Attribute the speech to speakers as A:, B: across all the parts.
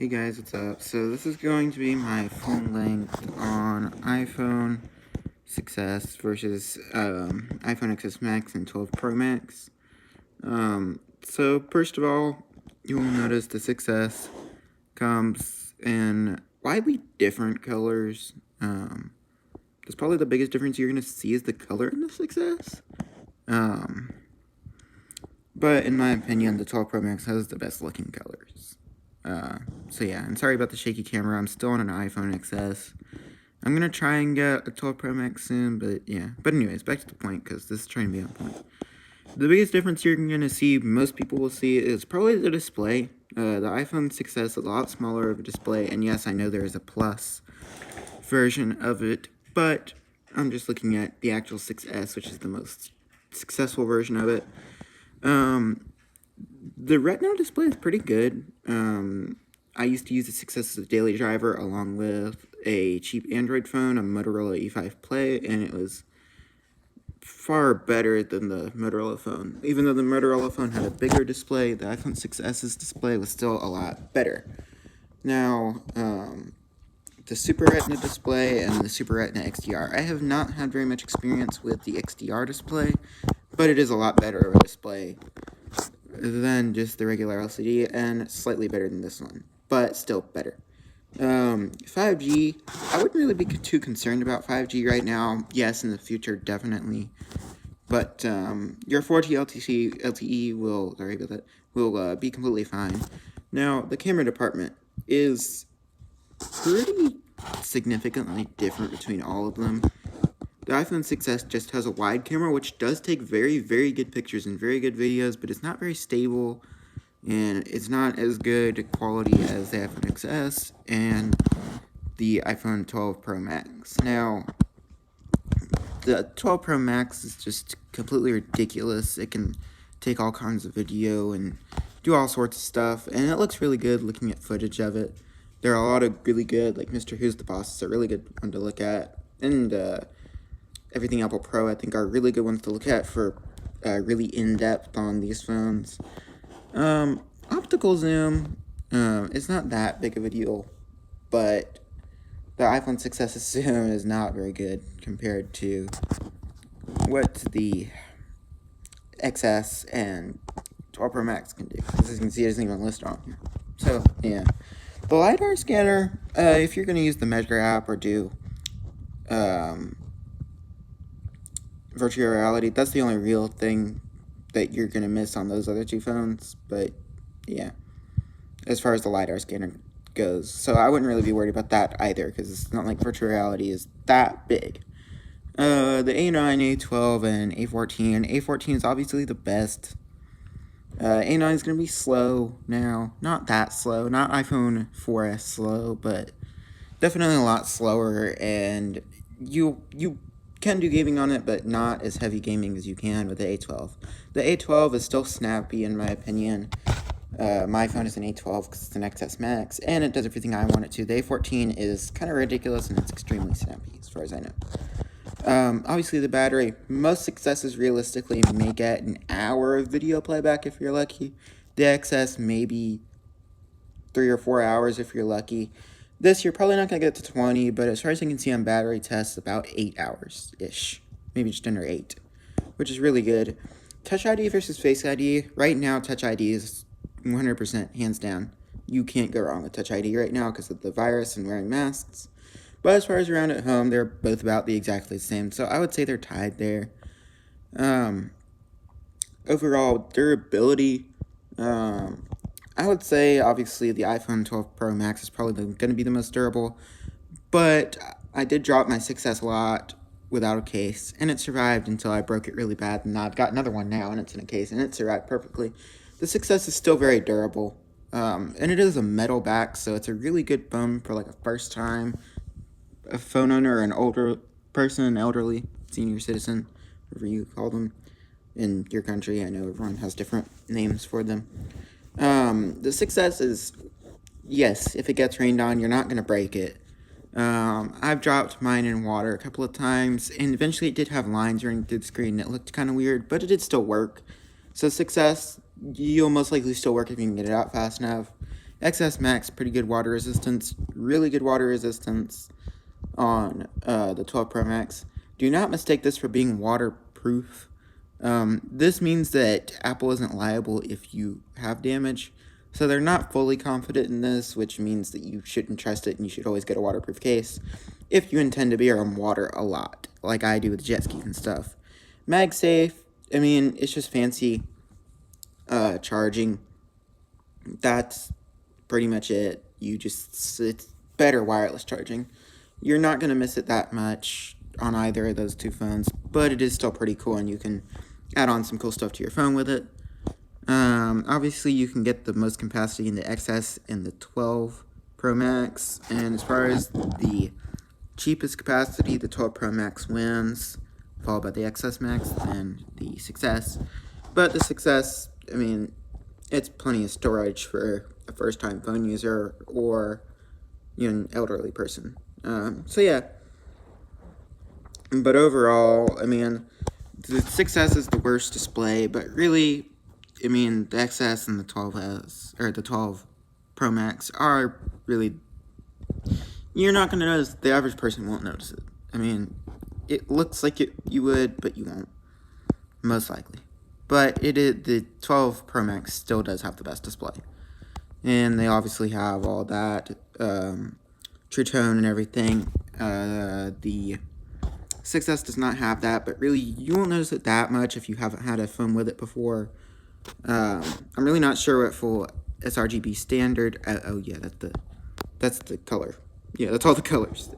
A: Hey guys, what's up? So this is going to be my phone length on iPhone 6s versus iPhone XS Max and 12 Pro Max. So first of all, you will notice the 6s comes in widely different colors. That's probably the biggest difference you're going to see is the color in the 6s. But in my opinion, the 12 Pro Max has the best looking colors. So yeah, and sorry about the shaky camera. I'm still on an iPhone XS. I'm gonna try and get a 12 Pro Max soon, but yeah. But anyways, back to the point, because this is trying to be on point. The biggest difference you're gonna see, most people will see, is probably the display. The iPhone 6s is a lot smaller of a display, and yes, I know there is a Plus version of it, but I'm just looking at the actual 6s, which is the most successful version of it. The Retina display is pretty good. I used to use the 6s as a daily driver along with a cheap Android phone, a Motorola E5 Play, and it was far better than the Motorola phone. Even though the Motorola phone had a bigger display, the iPhone 6s's display was still a lot better. Now, the Super Retina display and the Super Retina XDR. I have not had very much experience with the XDR display, but it is a lot better of a display than just the regular LCD, and slightly better than this one, but still better. 5G, I wouldn't really be too concerned about 5G right now. Yes, in the future, definitely. But your 4G LTE will be completely fine. Now, the camera department is pretty significantly different between all of them. The iPhone 6s just has a wide camera, which does take very, very good pictures and very good videos, but it's not very stable, and it's not as good quality as the iPhone XS and the iPhone 12 Pro Max. Now, the 12 Pro Max is just completely ridiculous. It can take all kinds of video and do all sorts of stuff, and it looks really good looking at footage of it. There are a lot of really good, like Mr. Who's the Boss is a really good one to look at, and Everything Apple Pro, I think, are really good ones to look at for really in-depth on these phones. Optical Zoom, it's not that big of a deal, but the iPhone 6s Zoom is not very good compared to what the XS and 12 Pro Max can do. As you can see, it isn't even listed on here. So, yeah. The LiDAR scanner, if you're going to use the Measure app or do virtual reality, that's the only real thing that you're going to miss on those other two phones. But yeah, as far as the LiDAR scanner goes, so I wouldn't really be worried about that either, because it's not like virtual reality is that big. The A9, A12, and A14. A14 is obviously the best. A9 is going to be slow now. Not that slow. Not iPhone 4S slow, but definitely a lot slower, and you can do gaming on it, but not as heavy gaming as you can with the A12. The A12 is still snappy, in my opinion. My phone is an A12 because it's an XS Max, and it does everything I want it to. The A14 is kind of ridiculous, and it's extremely snappy, as far as I know. Obviously, the battery, most successes realistically may get an hour of video playback if you're lucky. The XS, maybe 3 or 4 hours if you're lucky. This, you're probably not going to get to 20, but as far as I can see on battery tests, about 8 hours-ish. Maybe just under 8, which is really good. Touch ID versus Face ID. Right now, Touch ID is 100% hands down. You can't go wrong with Touch ID right now because of the virus and wearing masks. But as far as around at home, they're both about exactly the same. So I would say they're tied there. Overall, durability. I would say, obviously, the iPhone 12 Pro Max is probably going to be the most durable. But I did drop my 6S a lot without a case, and it survived until I broke it really bad. And I've got another one now, and it's in a case, and it survived perfectly. The 6S is still very durable. And it is a metal back, so it's a really good phone for like a first time a phone owner or an older person, an elderly senior citizen, whatever you call them in your country. I know everyone has different names for them. The 6S is, yes, if it gets rained on, you're not going to break it. I've dropped mine in water a couple of times, and eventually it did have lines running through the screen. It looked kind of weird, but it did still work. So 6S, you'll most likely still work if you can get it out fast enough. XS Max, pretty good water resistance, really good water resistance on the 12 Pro Max. Do not mistake this for being waterproof. This means that Apple isn't liable if you have damage. So they're not fully confident in this, which means that you shouldn't trust it and you should always get a waterproof case if you intend to be around water a lot, like I do with jet skis and stuff. MagSafe, I mean, it's just fancy charging. That's pretty much it. It's better wireless charging. You're not going to miss it that much on either of those two phones, but it is still pretty cool, and you can add on some cool stuff to your phone with it. Obviously, you can get the most capacity in the XS and the 12 Pro Max, and as far as the cheapest capacity, the 12 Pro Max wins, followed by the XS Max, then the 6S. But the 6S, I mean, it's plenty of storage for a first-time phone user or an elderly person. So yeah. But overall, I mean, the 6S is the worst display, but really, I mean, the XS and the 12S, or the 12 Pro Max are really, you're not going to notice, the average person won't notice it. I mean, it looks like you would, but you won't, most likely. But the 12 Pro Max still does have the best display. And they obviously have all that, True Tone and everything. The 6S does not have that, but really, you won't notice it that much if you haven't had a phone with it before. I'm really not sure what full sRGB standard. Oh yeah, that's the color. Yeah, that's all the colors.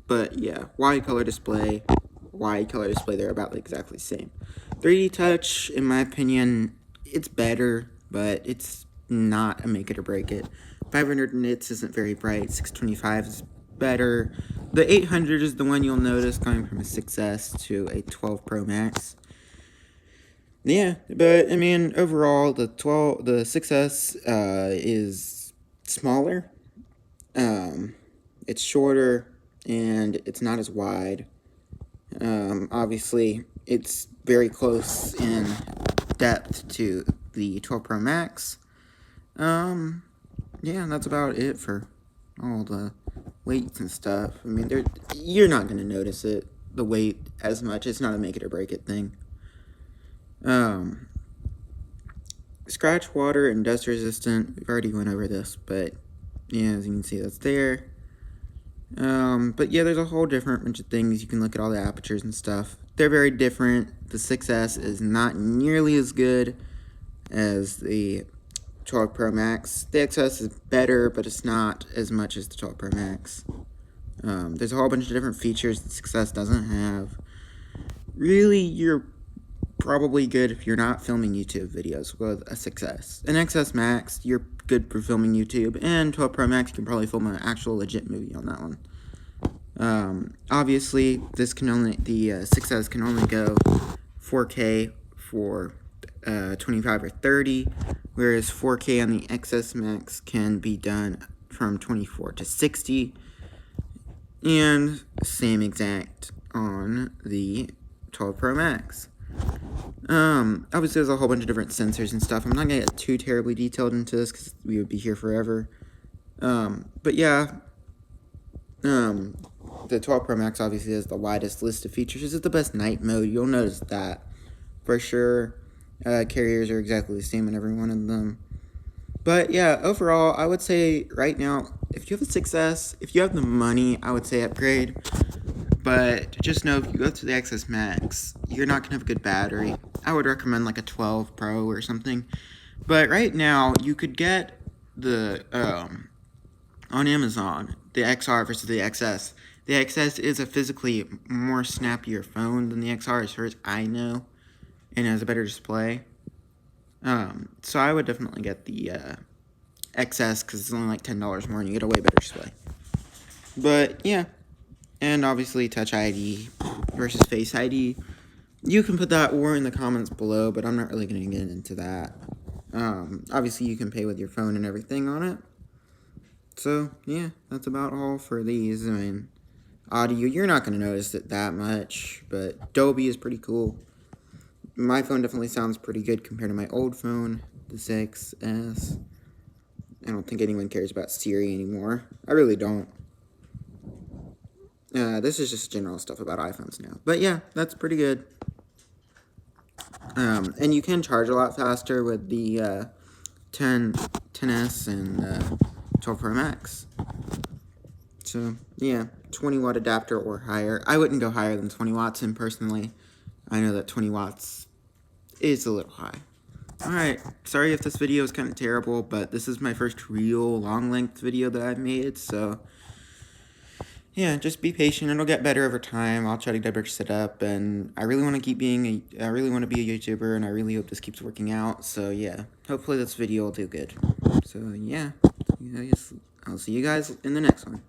A: But yeah, wide color display, they're about exactly the same. 3D touch, in my opinion, it's better, but it's not a make it or break it. 500 nits isn't very bright. 625 is better. The 800 is the one you'll notice going from a 6S to a 12 Pro Max. Yeah, but I mean, overall, the 6S is smaller. It's shorter and it's not as wide. Obviously, it's very close in depth to the 12 Pro Max. Yeah, that's about it for all the weights and stuff. I mean, you're not going to notice the weight as much. It's not a make it or break it thing. Scratch, water, and dust resistant. We've already went over this, but yeah, as you can see, that's there. But yeah, there's a whole different bunch of things. You can look at all the apertures and stuff. They're very different. The 6S is not nearly as good as the 12 Pro Max. The XS is better, but it's not as much as the 12 Pro Max. There's a whole bunch of different features the 6S doesn't have. Really, you're probably good if you're not filming YouTube videos with a 6S. An XS Max, you're good for filming YouTube, and 12 Pro Max, you can probably film an actual legit movie on that one. Obviously, the 6S can only go 4K for 25 or 30, whereas 4K on the XS Max can be done from 24 to 60, and same exact on the 12 Pro Max. Obviously there's a whole bunch of different sensors and stuff. I'm not gonna get too terribly detailed into this because we would be here forever. But yeah, the 12 Pro Max obviously has the widest list of features. This is the best night mode. You'll notice that for sure. Carriers are exactly the same in every one of them. But yeah, overall, I would say right now, if you have a 6S, if you have the money, I would say upgrade. But just know if you go to the XS Max, you're not going to have a good battery. I would recommend like a 12 Pro or something. But right now, you could get the, on Amazon, the XR versus the XS. The XS is a physically more snappier phone than the XR as far as I know, and has a better display. So I would definitely get the XS because it's only like $10 more and you get a way better display. But yeah. And obviously Touch ID versus Face ID. You can put that war in the comments below, but I'm not really going to get into that. Obviously you can pay with your phone and everything on it. So yeah, that's about all for these. I mean, audio, you're not going to notice it that much, but Dolby is pretty cool. My phone definitely sounds pretty good compared to my old phone, the 6S. I don't think anyone cares about Siri anymore. I really don't. This is just general stuff about iPhones now. But yeah, that's pretty good. And you can charge a lot faster with the 10s and 12 Pro Max. So yeah, 20 watt adapter or higher. I wouldn't go higher than 20 watts, and personally, I know that 20 watts is a little high. Alright, sorry if this video is kind of terrible, but this is my first real long-length video that I've made, so yeah, just be patient. It'll get better over time. I'll try to diverse it up, and I really want to keep being I really want to be a YouTuber, and I really hope this keeps working out. So yeah, hopefully this video will do good. So yeah, I'll see you guys in the next one.